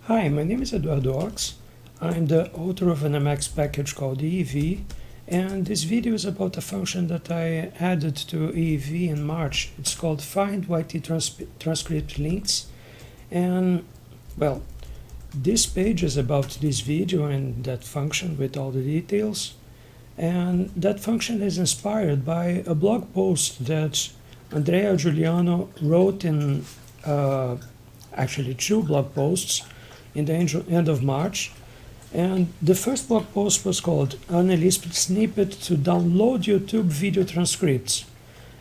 Hi, my name is Eduardo Ox. I'm the author of an MX package called EEV, and this video is about a function that I added to EEV in March. It's called find-yttranscript-links, and well, this page is about this video and that function with all the details. And that function is inspired by a blog post that Andrea Giuliano wrote in actually two blog posts in the end of March. And the first blog post was called An Lisp Snippet to Download YouTube Video Transcripts.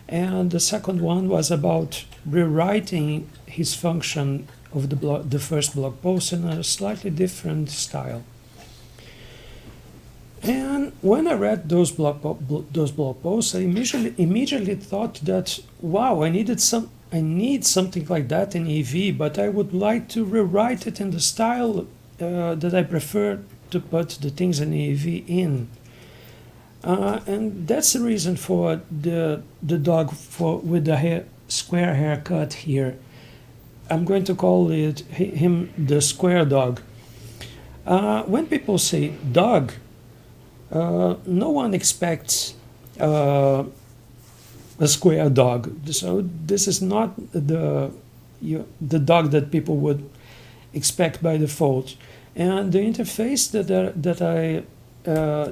And the second one was about rewriting his function of the first blog post in a slightly different style. And when I read those blog posts, I immediately thought that, wow, I need something like that in EV, but I would like to rewrite it in the style that I prefer to put the things in EV in. And that's the reason for the dog with the square haircut here. I'm going to call him the square dog. When people say dog, no one expects a square dog. So this is not the dog that people would expect by default. And the interface that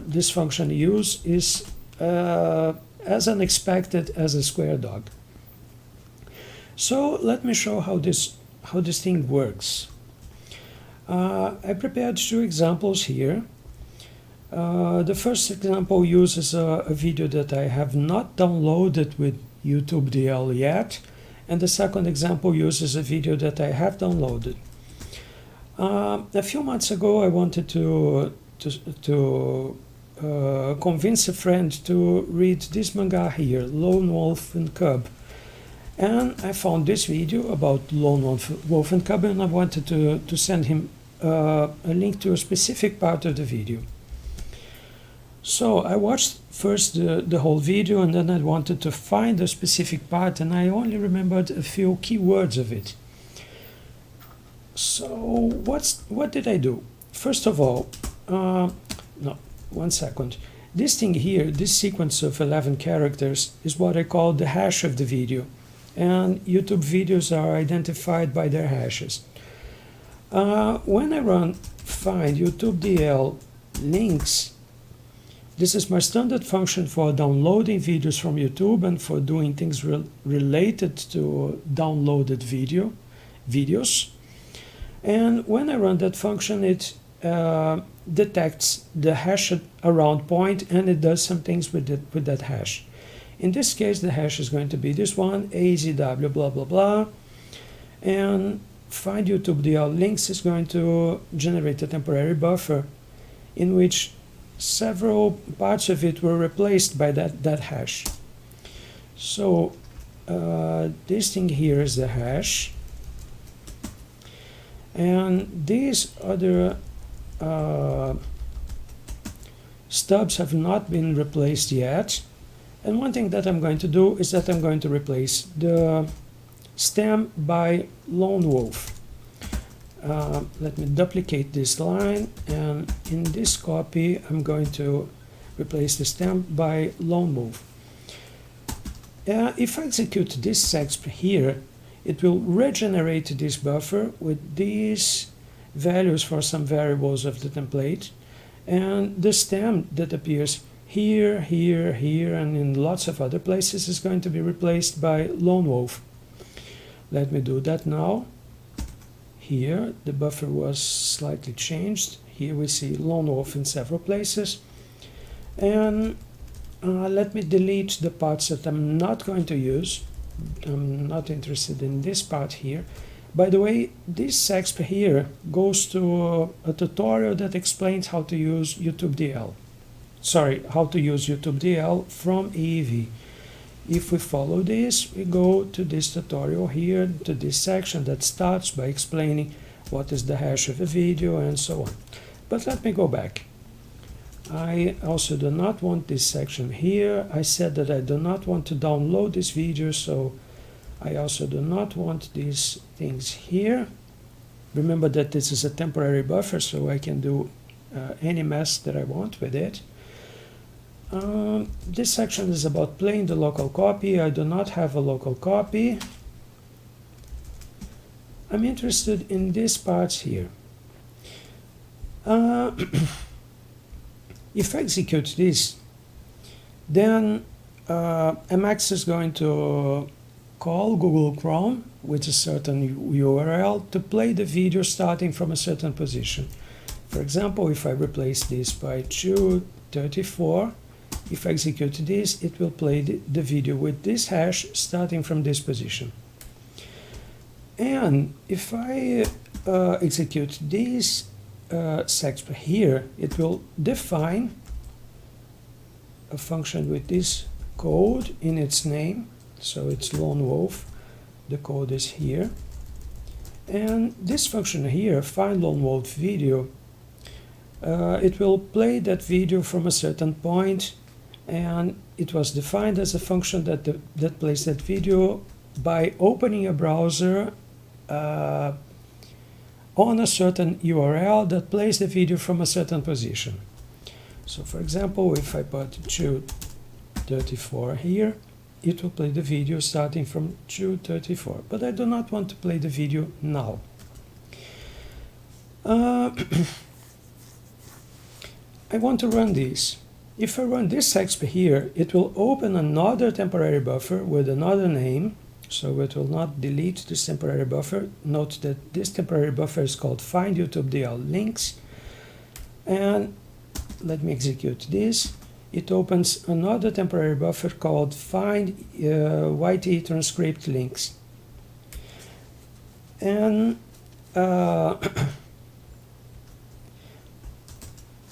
this function use is as unexpected as a square dog. So let me show how this thing works. I prepared two examples here. The first example uses a video that I have not downloaded with YouTube DL yet, and the second example uses a video that I have downloaded. A few months ago, I wanted to convince a friend to read this manga here, Lone Wolf and Cub. And I found this video about Lone Wolf and Cub, and I wanted to send him a link to a specific part of the video. So I watched first the whole video, and then I wanted to find a specific part, and I only remembered a few keywords of it. So what did I do? First of all, no, 1 second. This thing here, this sequence of 11 characters, is what I call the hash of the video. And YouTube videos are identified by their hashes. When I run find YouTube DL links, this is my standard function for downloading videos from YouTube and for doing things related to downloaded videos. And when I run that function, it detects the hash around point, and it does some things with that hash. In this case, the hash is going to be this one, AZW blah blah blah, and find YouTube DL links is going to generate a temporary buffer in which several parts of it were replaced by that hash. So this thing here is the hash, and these other stubs have not been replaced yet. And one thing that I'm going to do is that I'm going to replace the stem by Lone Wolf. Let me duplicate this line, and in this copy I'm going to replace the stem by Lone Wolf. If I execute this exp here, it will regenerate this buffer with these values for some variables of the template, and the stem that appears here, here, here, and in lots of other places is going to be replaced by Lone Wolf. Let me do that now. Here, the buffer was slightly changed. Here we see Lone Wolf in several places. And let me delete the parts that I'm not going to use. I'm not interested in this part here. By the way, this exp here goes to a tutorial that explains how to use YouTube DL. Sorry, how to use YouTube DL from EEV. If we follow this, we go to this tutorial here, to this section that starts by explaining what is the hash of a video and so on. But let me go back. I also do not want this section here. I said that I do not want to download this video, so I also do not want these things here. Remember that this is a temporary buffer, so I can do any mess that I want with it. This section is about playing the local copy. I do not have a local copy. I'm interested in these parts here. If I execute this, then MX is going to call Google Chrome with a certain URL to play the video starting from a certain position. For example, if I replace this by 234, if I execute this, it will play the video with this hash starting from this position. And if I execute this section here, it will define a function with this code in its name. So it's lone wolf. The code is here. And this function here, find lone wolf video, it will play that video from a certain point, and it was defined as a function that plays that video by opening a browser on a certain URL that plays the video from a certain position. So for example, if I put 234 here, it will play the video starting from 234, but I do not want to play the video now. I want to run this. If I run this exp here, it will open another temporary buffer with another name, so it will not delete this temporary buffer. Note that this temporary buffer is called find-yttranscript-links. And let me execute this. It opens another temporary buffer called find-yttranscript-links. And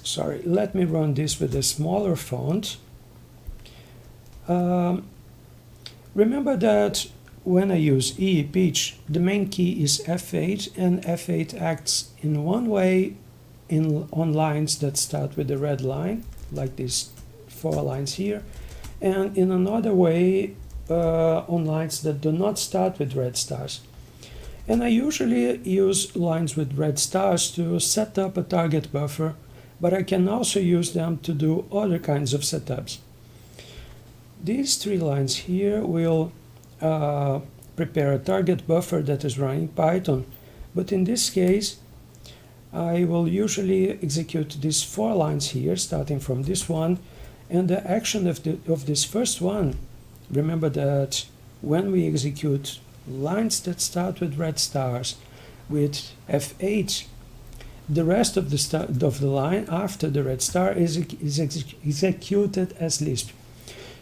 sorry, let me run this with a smaller font. Remember that when I use pitch, the main key is F8, and F8 acts in one way on lines that start with the red line, like these 4 lines here, and in another way on lines that do not start with red stars. And I usually use lines with red stars to set up a target buffer, but I can also use them to do other kinds of setups. These 3 lines here will prepare a target buffer that is running Python, but in this case I will usually execute these 4 lines here starting from this one, and the action of this first one, remember that when we execute lines that start with red stars with F8, the rest of the line after the red star is executed as Lisp.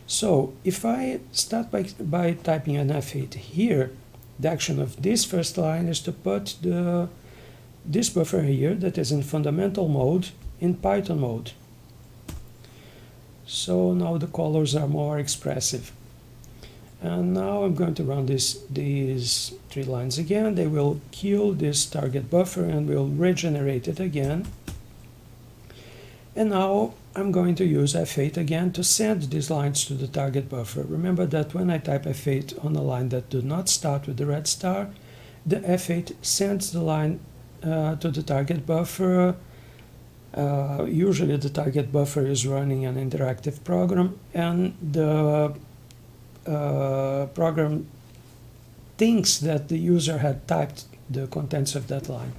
So if I start by typing an F8 here, the action of this first line is to put this buffer here that is in fundamental mode in Python mode. So now the colors are more expressive. And now I'm going to run these 3 lines again. They will kill this target buffer and will regenerate it again. And now I'm going to use F8 again to send these lines to the target buffer. Remember that when I type F8 on a line that does not start with the red star, the F8 sends the line to the target buffer. Usually the target buffer is running an interactive program, and the program thinks that the user had typed the contents of that line.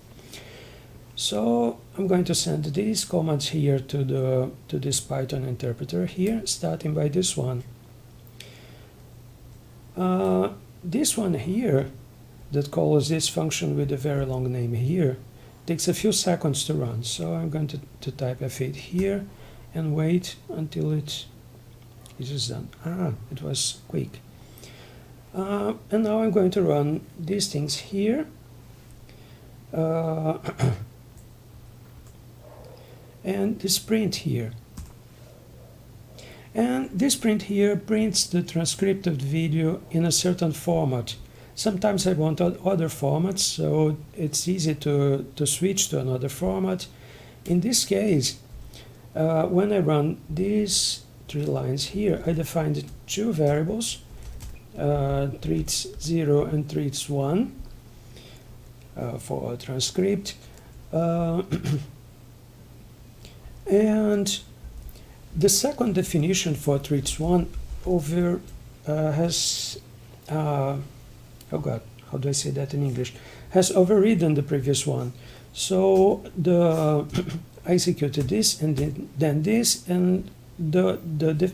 So I'm going to send these commands here to this Python interpreter here, starting by this one. This one here that calls this function with a very long name here takes a few seconds to run. So I'm going to type F8 here and wait until it is done. It was quick. And now I'm going to run these things here. And this print here. And this print here prints the transcript of the video in a certain format. Sometimes I want other formats, so it's easy to switch to another format. In this case, when I run these 3 lines here, I defined 2 variables, treats 0 and treats 1. for a transcript. And the second definition for treats1 over has, oh god, how do I say that in English? Has overridden the previous one. So I executed this and then this, and the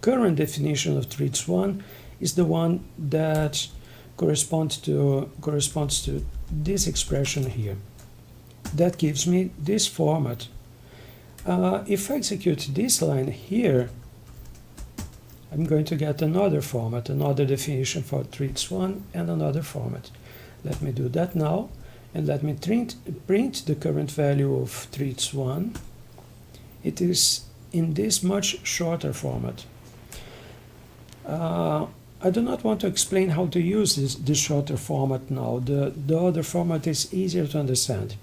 current definition of treats1 is the one that corresponds to this expression here. That gives me this format. If I execute this line here, I'm going to get another format, another definition for treats1 and another format. Let me do that now, and let me print the current value of treats1. It is in this much shorter format. I do not want to explain how to use this shorter format now. The other format is easier to understand.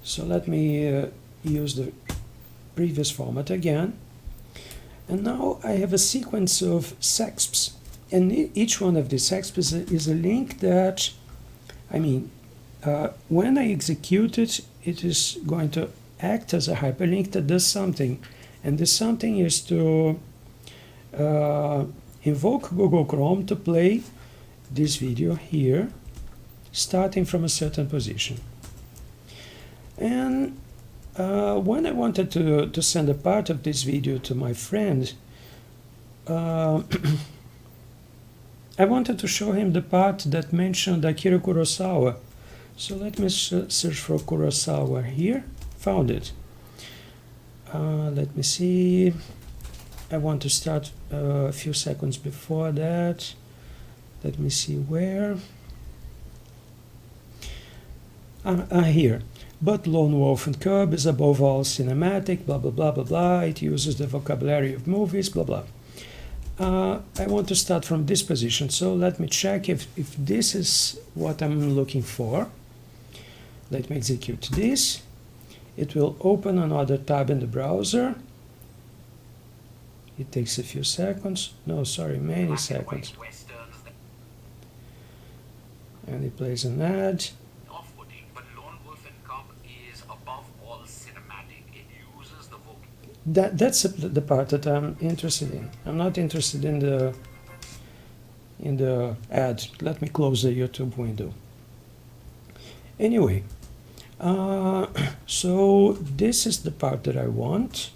So let me use the previous format again. And now I have a sequence of sexps. And each one of these sexps is a link that, when I execute it, it is going to act as a hyperlink that does something. And this something is to invoke Google Chrome to play this video here, starting from a certain position. And when I wanted to send a part of this video to my friend, I wanted to show him the part that mentioned Akira Kurosawa. So let me search for Kurosawa here. Found it. Let me see. I want to start a few seconds before that. Let me see where. Here. But Lone Wolf and Cub is above all cinematic, blah, blah, blah, blah, blah. It uses the vocabulary of movies, blah, blah. I want to start from this position, so let me check if this is what I'm looking for. Let me execute this. It will open another tab in the browser. It takes a few seconds. No, sorry, many seconds. And it plays an ad. That's the part that I'm interested in. I'm not interested in the ad. Let me close the YouTube window. Anyway, so this is the part that I want,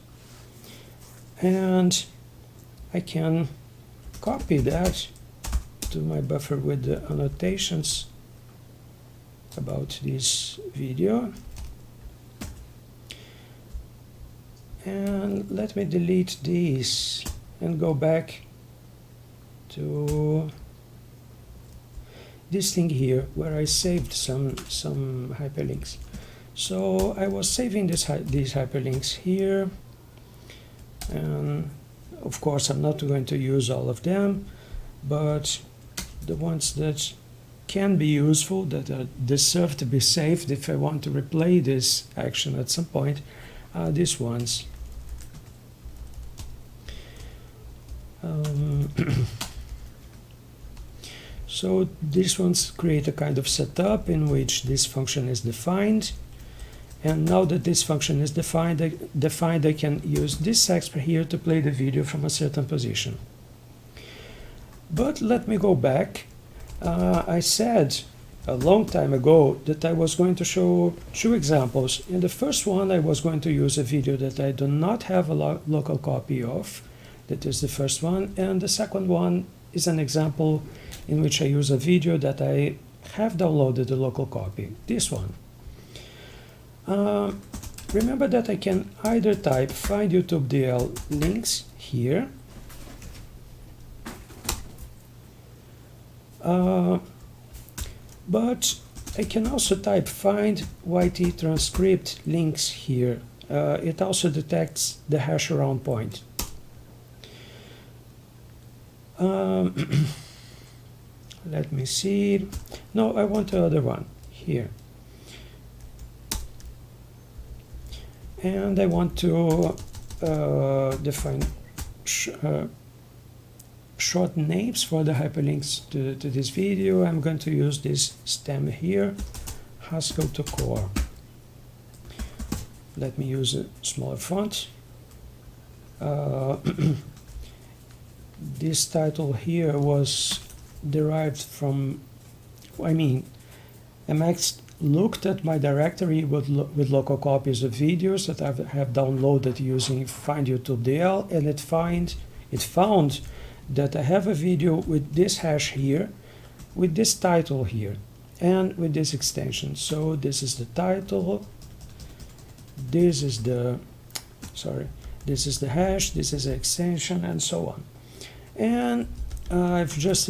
and I can copy that to my buffer with the annotations about this video. And let me delete these and go back to this thing here where I saved some hyperlinks. So I was saving these hyperlinks here, and of course I'm not going to use all of them, but the ones that can be useful, that deserve to be saved if I want to replay this action at some point, are these ones. So these ones create a kind of setup in which this function is defined, and now that this function is defined, I can use this exp here to play the video from a certain position. But let me go back. I said a long time ago that I was going to show two examples. In the first one, I was going to use a video that I do not have a local copy of. That is the first one. And the second one is an example in which I use a video that I have downloaded a local copy. This one. Remember that I can either type find-yttranscript-links here, but I can also type find-yttranscript-links here. It also detects the hash around point. Let me see. No, I want the other one here. And I want to define short names for the hyperlinks to this video. I'm going to use this stem here, Haskell to core. Let me use a smaller font. This title here was derived from, Emacs looked at my directory with local copies of videos that I have downloaded using find-yttranscript-links, and it found that I have a video with this hash here, with this title here, and with this extension. So this is the title, this is the hash, this is the extension, and so on. And I have just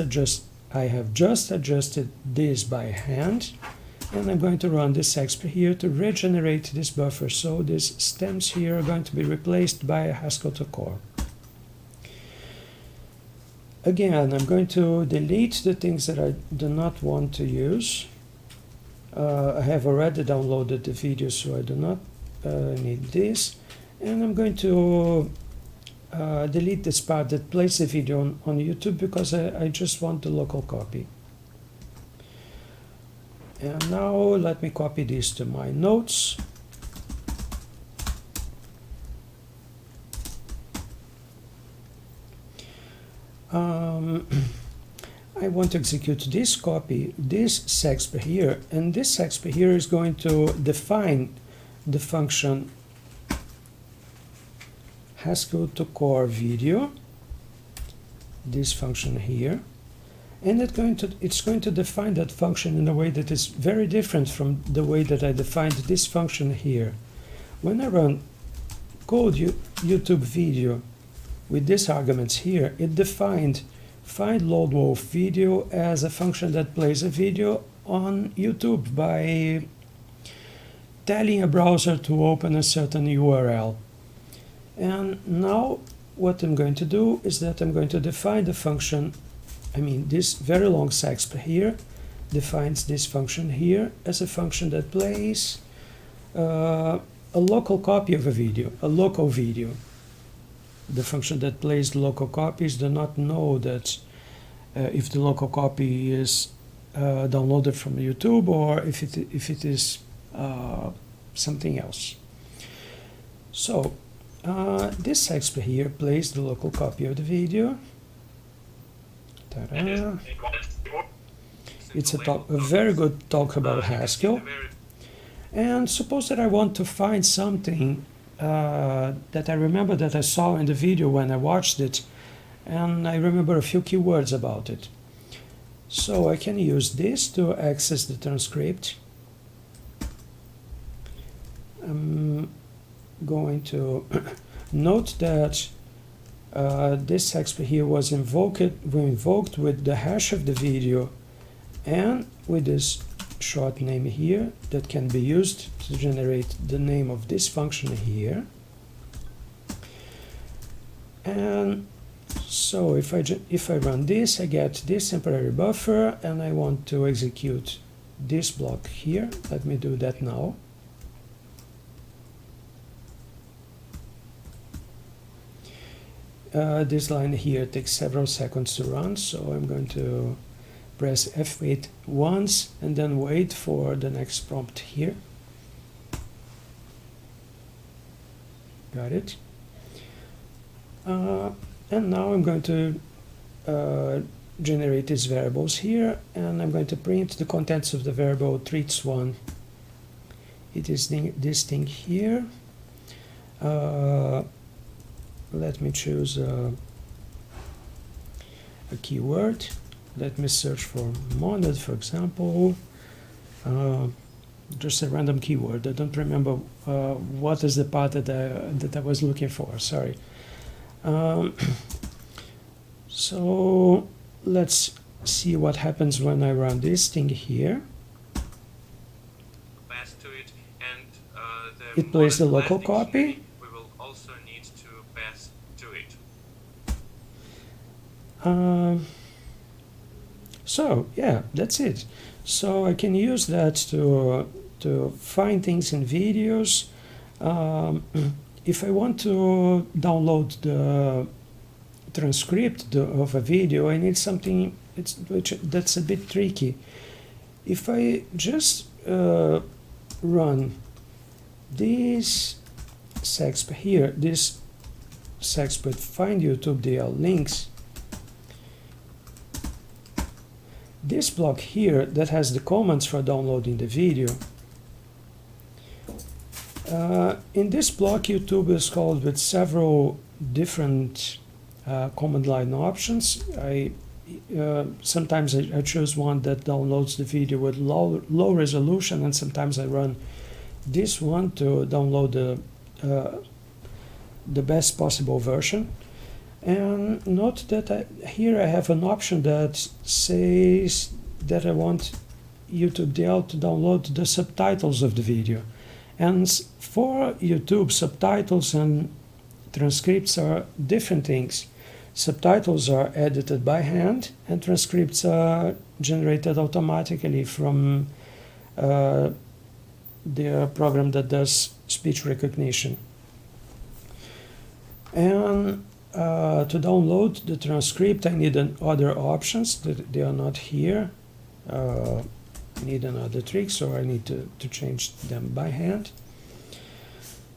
adjusted this by hand, and I'm going to run this exp here to regenerate this buffer. So these stems here are going to be replaced by a Haskell to core. Again, I'm going to delete the things that I do not want to use. I have already downloaded the video, so I do not need this. And I'm going to delete this part that plays the video on YouTube, because I just want the local copy. And now let me copy this to my notes. I want to execute this copy, this sexp here, and this sexp here is going to define the function Haskell to core video, this function here, and it's going to define that function in a way that is very different from the way that I defined this function here. When I run code YouTube video with these arguments here, it defined find load wolf video as a function that plays a video on YouTube by telling a browser to open a certain URL. And now what I'm going to do is that I'm going to define the function, this very long sexp here defines this function here as a function that plays a local copy of a video, a local video. The function that plays local copies do not know that if the local copy is downloaded from YouTube or if it is something else. So this exp here plays the local copy of the video. Ta-da. It's a very good talk about Haskell. And suppose that I want to find something that I remember that I saw in the video when I watched it, and I remember a few keywords about it. So I can use this to access the transcript. I'm going to note that this exp here was invoked with the hash of the video and with this short name here that can be used to generate the name of this function here. And so if I run this, I get this temporary buffer, and I want to execute this block here. Let me do that now. This line here takes several seconds to run, so I'm going to press F8 once and then wait for the next prompt here. Got it. And now I'm going to generate these variables here, and I'm going to print the contents of the variable treats1. It is this thing here. Let me choose a keyword. Let me search for monad, for example. Just a random keyword. I don't remember what is the part that I was looking for. Sorry. So let's see what happens when I run this thing here. Pass to it, and it plays the local copy. We will also need to pass to it. So yeah, that's it. So I can use that to find things in videos. If I want to download the transcript of a video, I need something that's a bit tricky. If I just run this sexp here, this sexp with find-yttranscript-links, this block here that has the commands for downloading the video, in this block YouTube is called with several different command line options. Sometimes I choose one that downloads the video with low resolution, and sometimes I run this one to download the best possible version. And note that here I have an option that says that I want YouTube DL to download the subtitles of the video. And for YouTube, subtitles and transcripts are different things. Subtitles are edited by hand, and transcripts are generated automatically from the program that does speech recognition. And to download the transcript, I need other options that they are not here. I need another trick, so I need to change them by hand.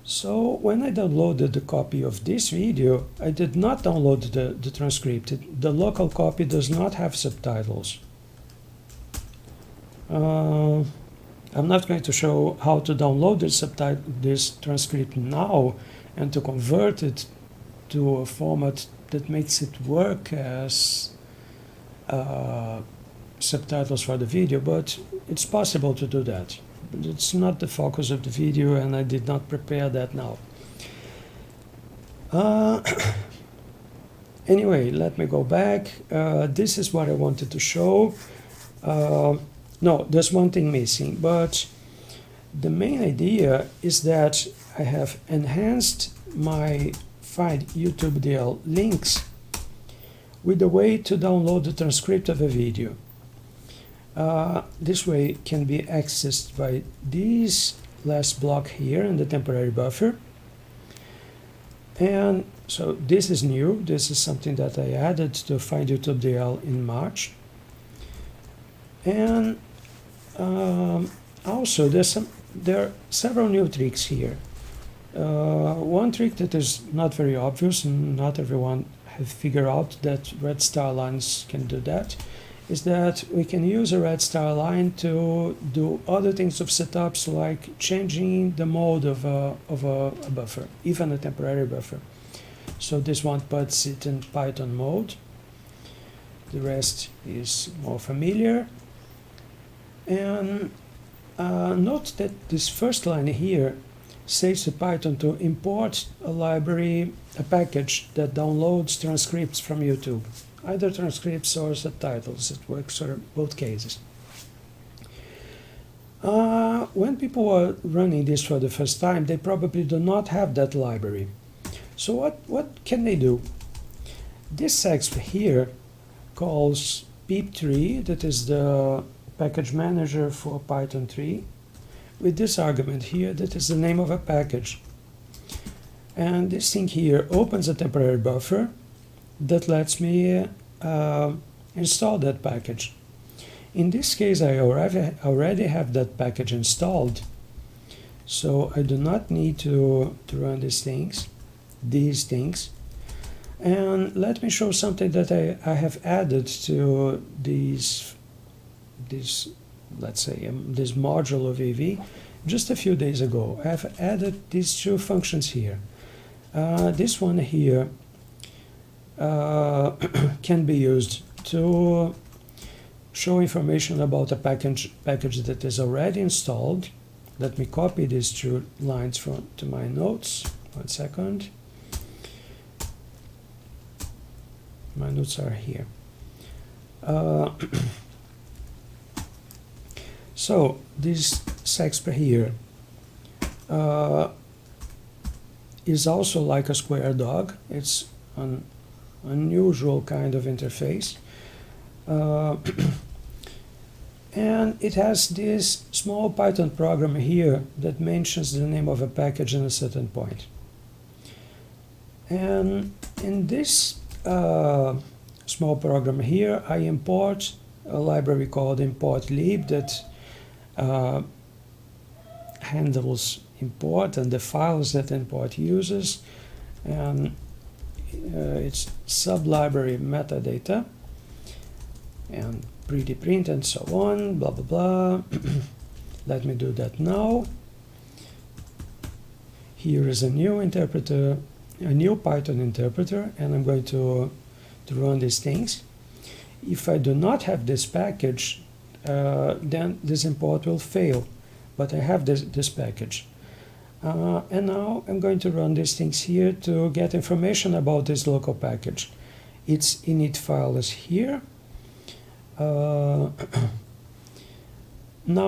So when I downloaded the copy of this video, I did not download the transcript. The local copy does not have subtitles. I'm not going to show how to download this transcript now and to convert it to a format that makes it work as subtitles for the video, but it's possible to do that. But it's not the focus of the video, and I did not prepare that now. Anyway, let me go back. This is what I wanted to show. No, there's one thing missing, but the main idea is that I have enhanced my find-yttranscript-links with a way to download the transcript of a video. This way can be accessed by this last block here in the temporary buffer. And so this is new. This is something that I added to find-yttranscript-links in March. And also there are several new tricks here. One trick that is not very obvious, and not everyone have figured out that red star lines can do that, is that we can use a red star line to do other things of setups, like changing the mode of a buffer, even a temporary buffer. So this one puts it in Python mode. The rest is more familiar. And note that this first line here says to Python to import a library, a package that downloads transcripts from YouTube. Either transcripts or subtitles. It works for both cases. When people are running this for the first time, they probably do not have that library. So what can they do? This exp here calls pip3, that is the package manager for Python 3, with this argument here, that is the name of a package. And this thing here opens a temporary buffer that lets me install that package. In this case, I already have that package installed, so I do not need to run these things. And let me show something that I have added to this let's say this module of AV just a few days ago. I have added these two functions here. This one here can be used to show information about a package that is already installed. Let me copy these two lines to my notes. 1 second. My notes are here. So this sexp here is also like a square dog. It's an unusual kind of interface. And it has this small Python program here that mentions the name of a package in a certain point. And in this small program here, I import a library called import lib that handles import and the files that import uses, and it's sublibrary metadata and pretty print and so on, blah blah blah. Let me do that now. Here is a new interpreter, a new Python interpreter, and I'm going to run these things. If I do not have this package, then this import will fail, but I have this package. And now I'm going to run these things here to get information about this local package. Its init file is here. Now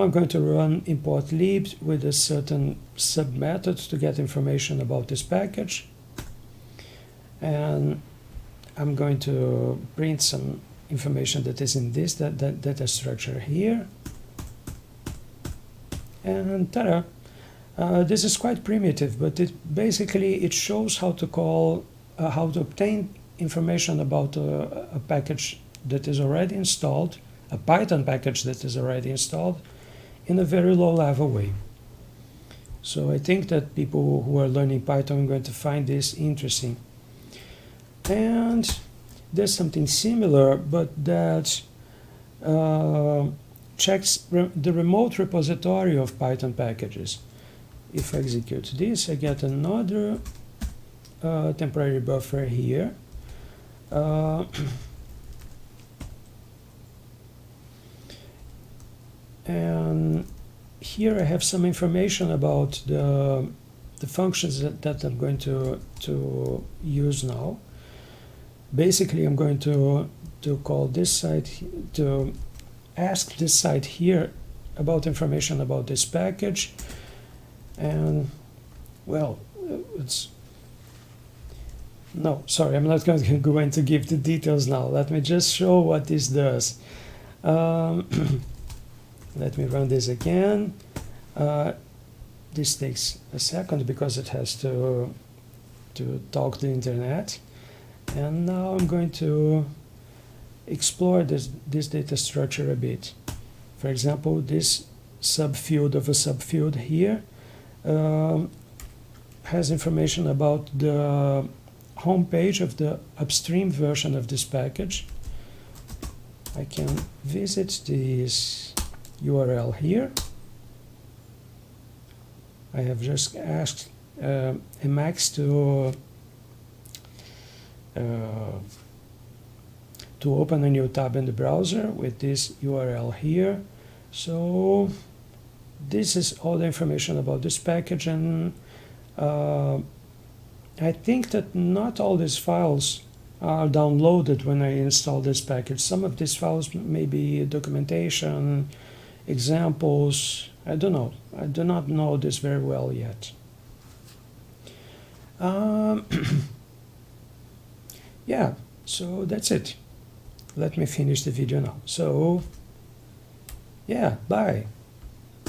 I'm going to run import lib with a certain sub-method to get information about this package. And I'm going to print some information that is in this data structure here. And ta-da! This is quite primitive, but it shows how to call, how to obtain information about a package that is already installed, a Python package that is already installed, in a very low-level way. So I think that people who are learning Python are going to find this interesting. And there's something similar, but that checks the remote repository of Python packages. If I execute this, I get another temporary buffer here. And here I have some information about the functions that I'm going to use now. Basically, I'm going to call this side, to ask this side here about information about this package. And, well, no, sorry, I'm not going to give the details now. Let me just show what this does. Let me run this again. This takes a second because it has to talk to the internet. And now I'm going to explore this data structure a bit. For example, this subfield of a subfield here has information about the home page of the upstream version of this package. I can visit this URL here. I have just asked Emacs to open a new tab in the browser with this URL here. So this is all the information about this package, and I think that not all these files are downloaded when I install this package. Some of these files may be documentation, examples, I don't know. I do not know this very well yet. Yeah, so that's it. Let me finish the video now. So, yeah, bye.